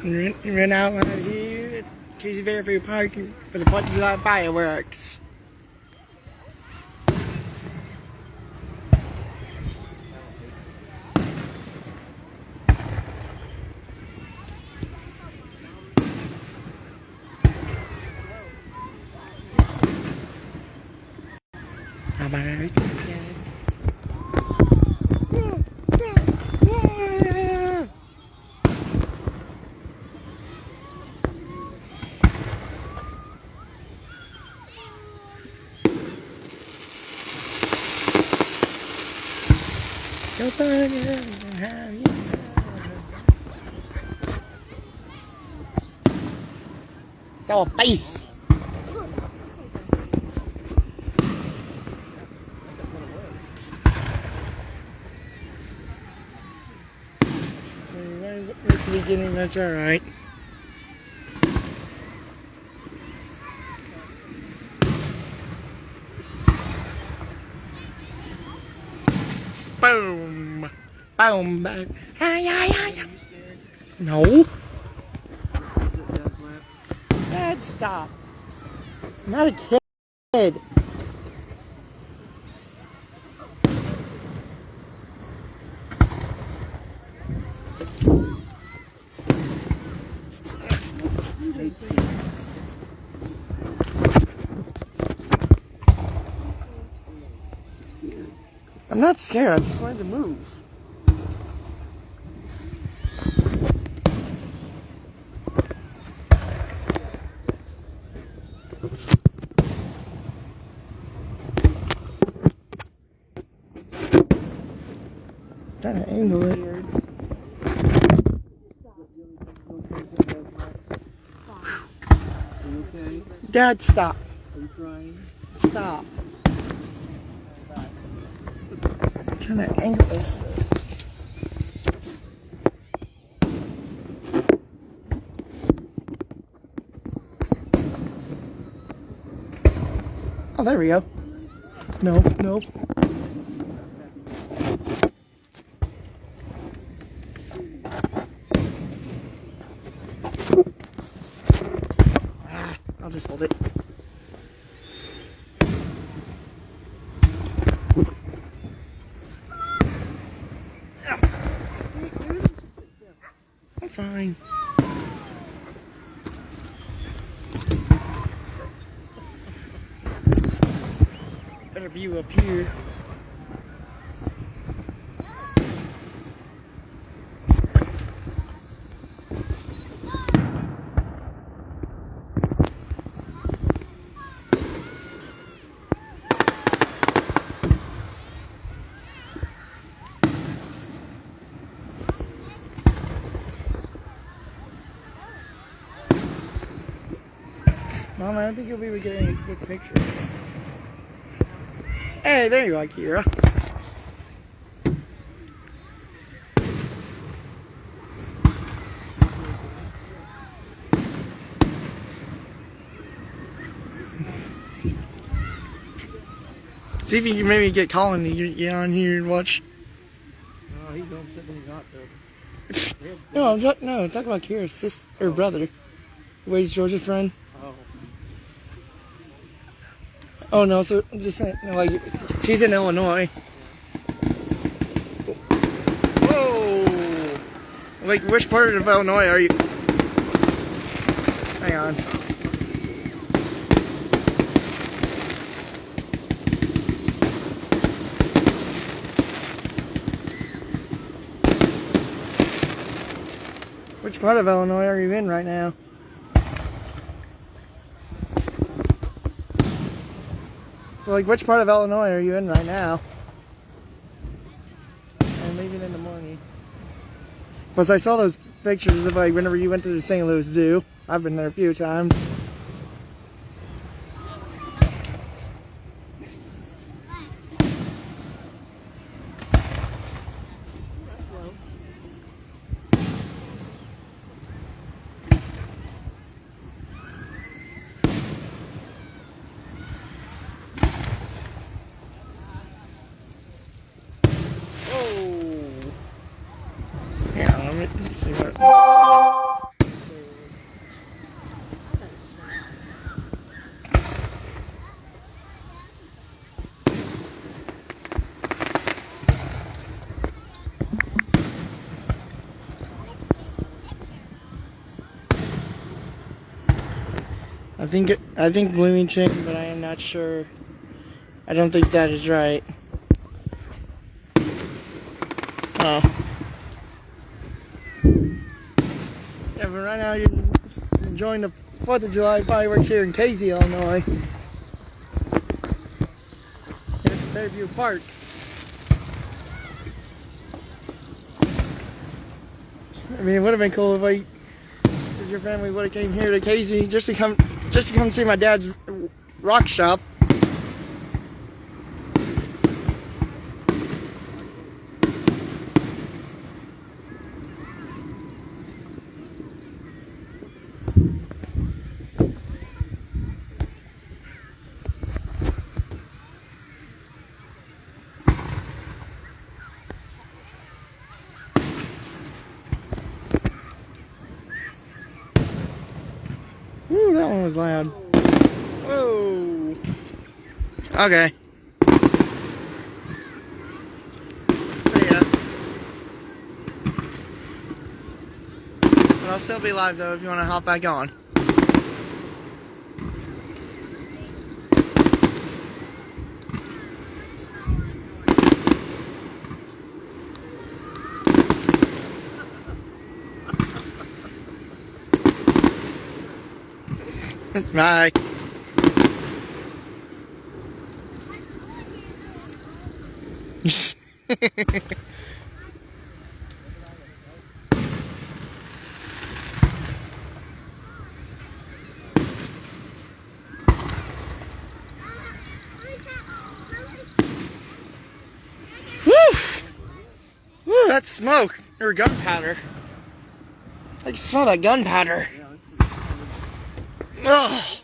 Run out here. Casey Fairview Park for the 4th of July fireworks. How about everything? So a face. It's the beginning, that's alright. Boom! Boom! Boom! No! Dad, stop! I'm not a kid! I'm not scared, I just wanted to move. Trying to angle it. Are you okay? Dad, stop. Are you crying? Stop. I'm trying to angle this. Oh, there we go. No, no. I'll just hold it. I'm fine. Better view up here. Mom, I don't think you'll be able to get any good pictures. Hey, there you are, Kira. See if you can maybe get Colin to get on here and watch. No, he's home sitting in his hot tub. No, I'm talking about Kira's sister or brother. Where's George's friend? Oh. Oh no, so I'm just saying, no, like she's in Illinois. Whoa! Like which part of Illinois are you? Hang on. Which part of Illinois are you in right now? So like which part of Illinois are you in right now? I'm leaving in the morning. Plus I saw those pictures of like whenever you went to the St. Louis Zoo. I've been there a few times. Let me see what. I think Bloomington, but I am not sure. I don't think that is right. Oh. Yeah, but right now you're enjoying the 4th of July fireworks here in Casey, Illinois. Here's Fairview Park. I mean, it would have been cool if your family would have came here to Casey just to come see my dad's rock shop. Ooh, that one was loud. Whoa. Okay. See ya. But I'll still be live though if you want to hop back on. Bye. Woo! Woo, that's smoke or gunpowder. I can smell that gunpowder. Ugh.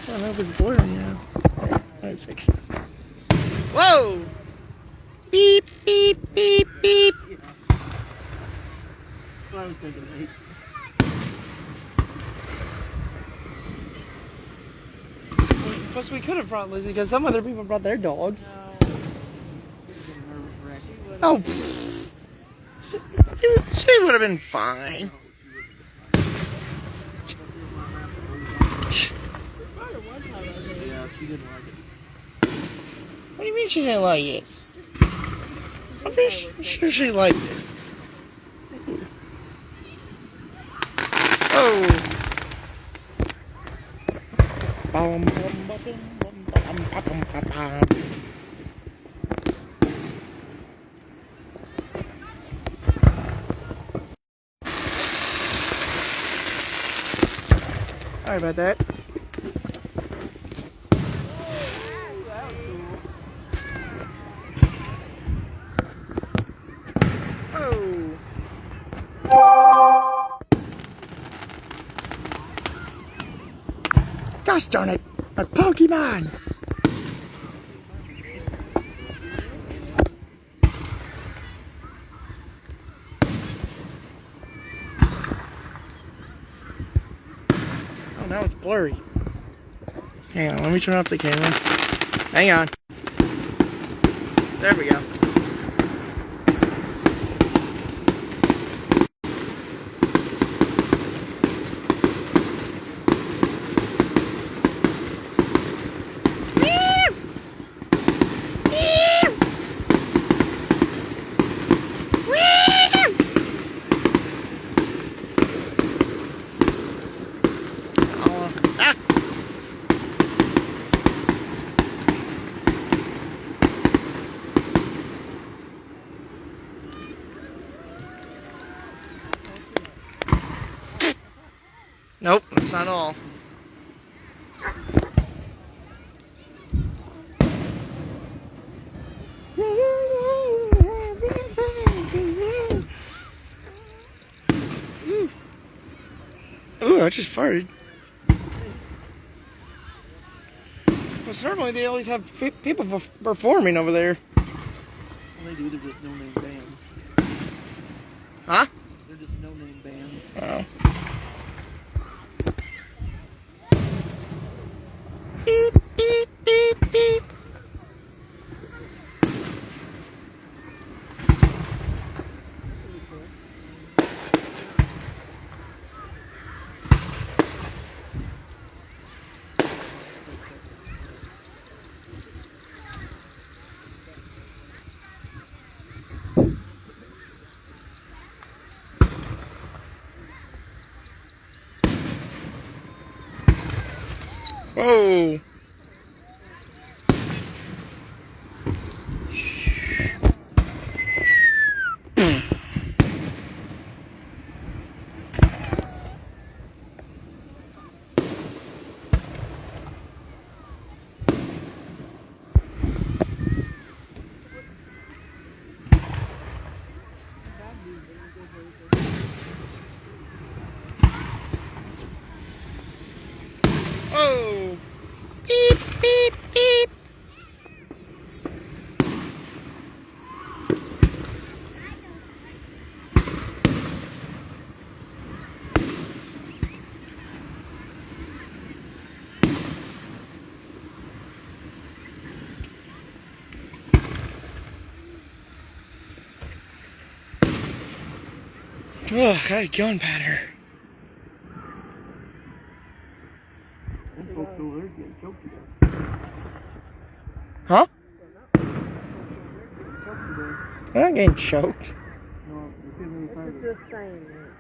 I don't know if it's blurry now. Let me fix it. Whoa! Beep, beep, beep, beep. I was thinking, mate. Plus, we could have brought Lizzie because some other people brought their dogs. Oh, pfft. She would have been fine. Yeah, she didn't like it. What do you mean she didn't like it? I'm pretty sure she liked it. Oh. Sorry about that. Oh. Gosh darn it! A Pokemon! Oh, now it's blurry. Hang on, let me turn off the camera. Hang on. There we go. Nope, that's not all. Ooh, I just farted. Well, normally they always have people performing over there. Well, they do, they're just no-name bands. Huh? They're just no-name bands. Oh. Beep, beep, beep, beep. Whoa. Oh. Beep, beep, beep. Ugh, got a gunpowder. Them folks over there getting choked to death. Huh? Choked to death. I'm not getting choked. No, the kids in the fire. It's just saying that.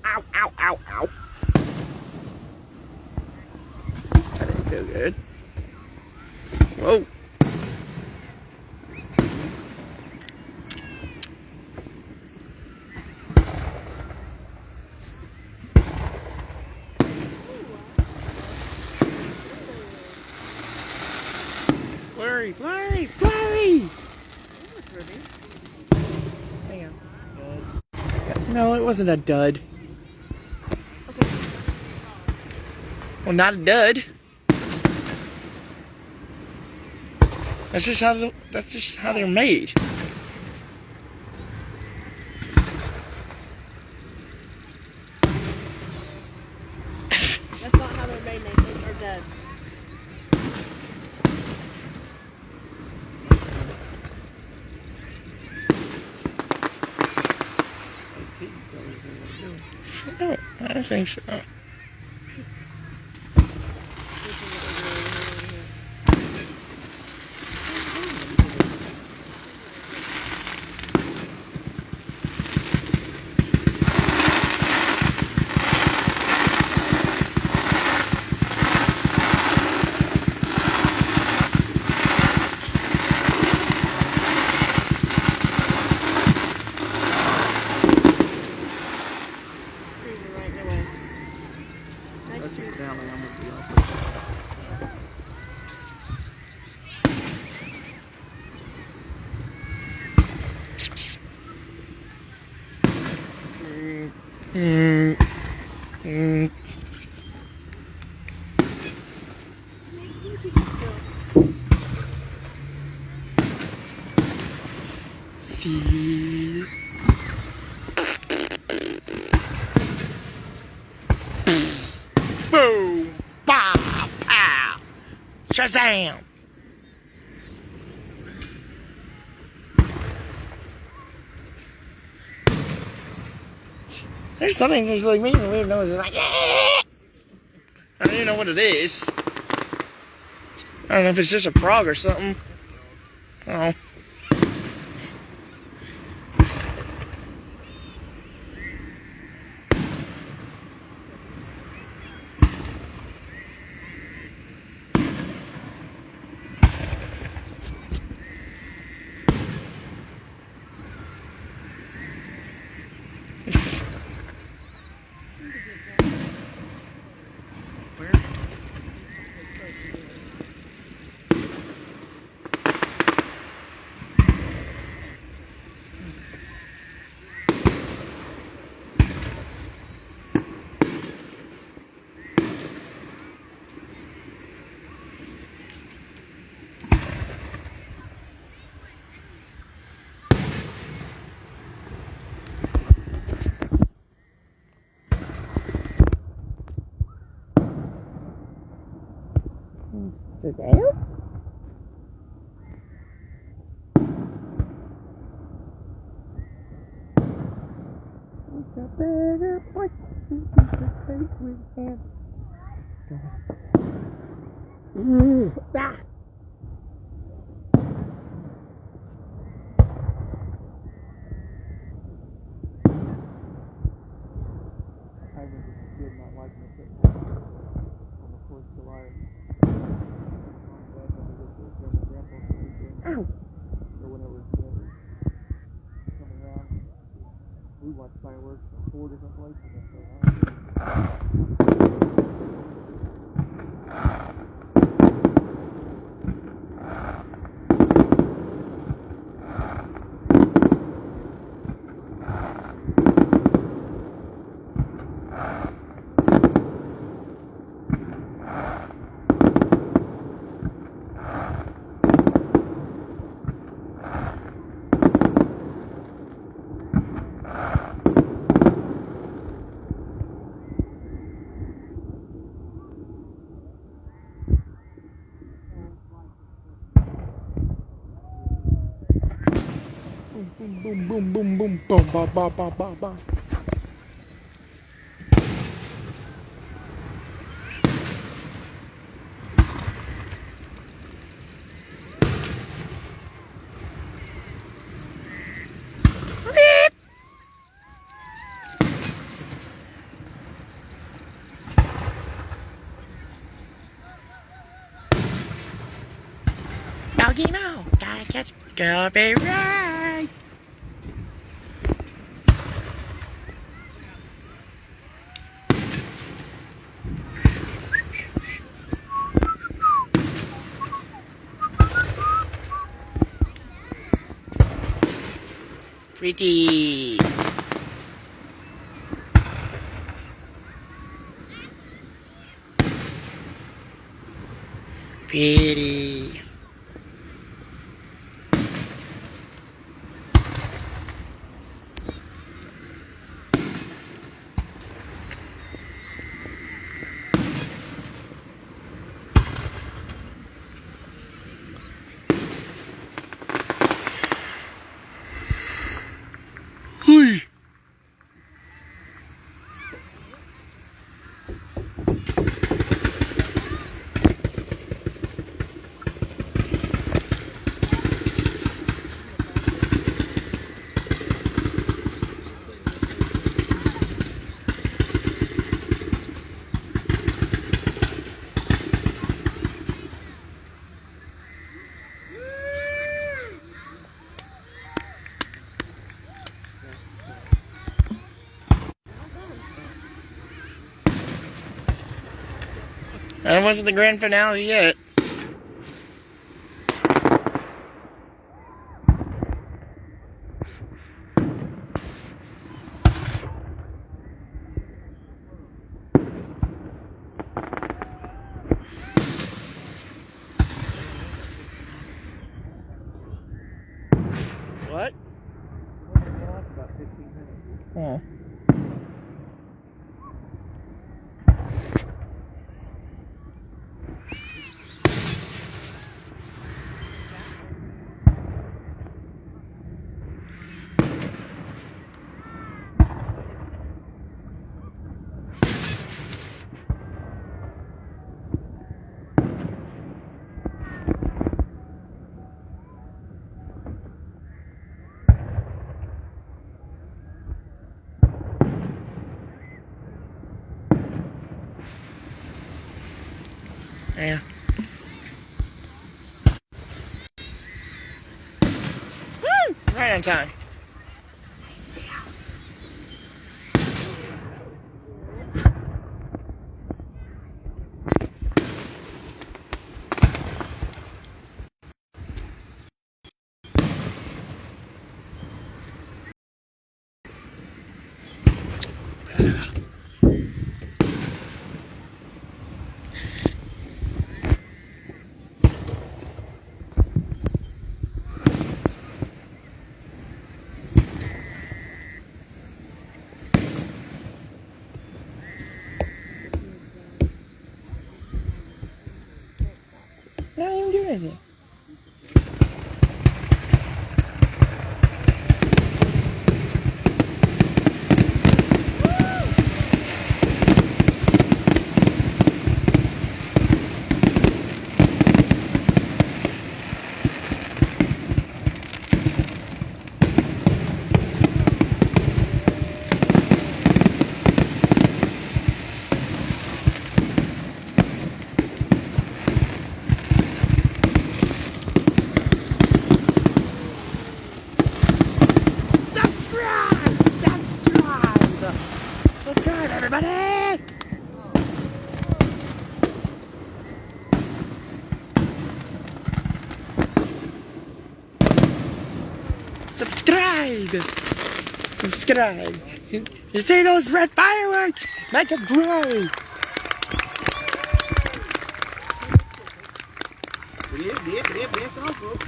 Ow, ow, ow, ow. That didn't feel good. Whoa. Blurry, blurry, blurry! That was pretty. Hang on. No, it wasn't a dud. Okay. Well, not a dud. That's just how they're made. That's not how they're made, Nathan. They're dead. No, I don't think so. That's a valley, I'm gonna be off. Mm, mm. See. Boom! Pow! Pow! Shazam! There's something that's like making a weird noise. It's like, I don't even know what it is. I don't know if it's just a frog or something. Oh. Where? Shazam? It's a better place to take with him. Ah! fireworks in 4 different places. I think. Boom, boom, boom, boom, boom, boom, ba, ba, ba, ba, ba. Doggy no, gotta catch, go be right. Pretty. Pretty. Hui. That wasn't the grand finale yet. What? About 15 minutes. Oh. Yeah. Woo! Right on time. Not even do anything. Subscribe. You see those red fireworks? Make it grow. Dia sanggup.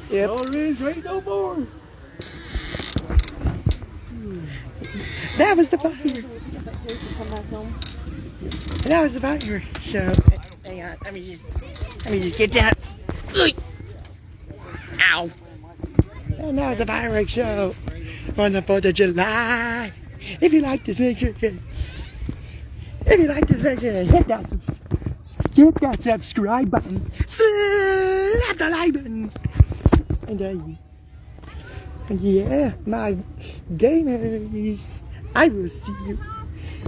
Yep. No rinse, ain't no more. That was the fire. Come back home. That was the firework show. Hang on, let me just get that. Ow. And that was the fireworks show on the 4th of July. If you like this, make sure hit that subscribe button. Slap the like button. And yeah, my gamers, I will see you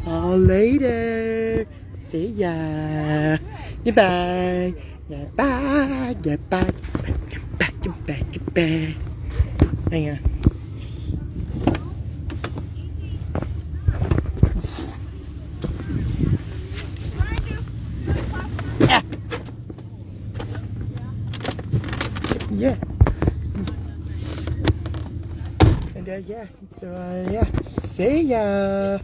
all later. See ya. Goodbye. Goodbye. Goodbye. Goodbye. Goodbye. Goodbye. Hang on. Yeah. And yeah, so yeah, see ya.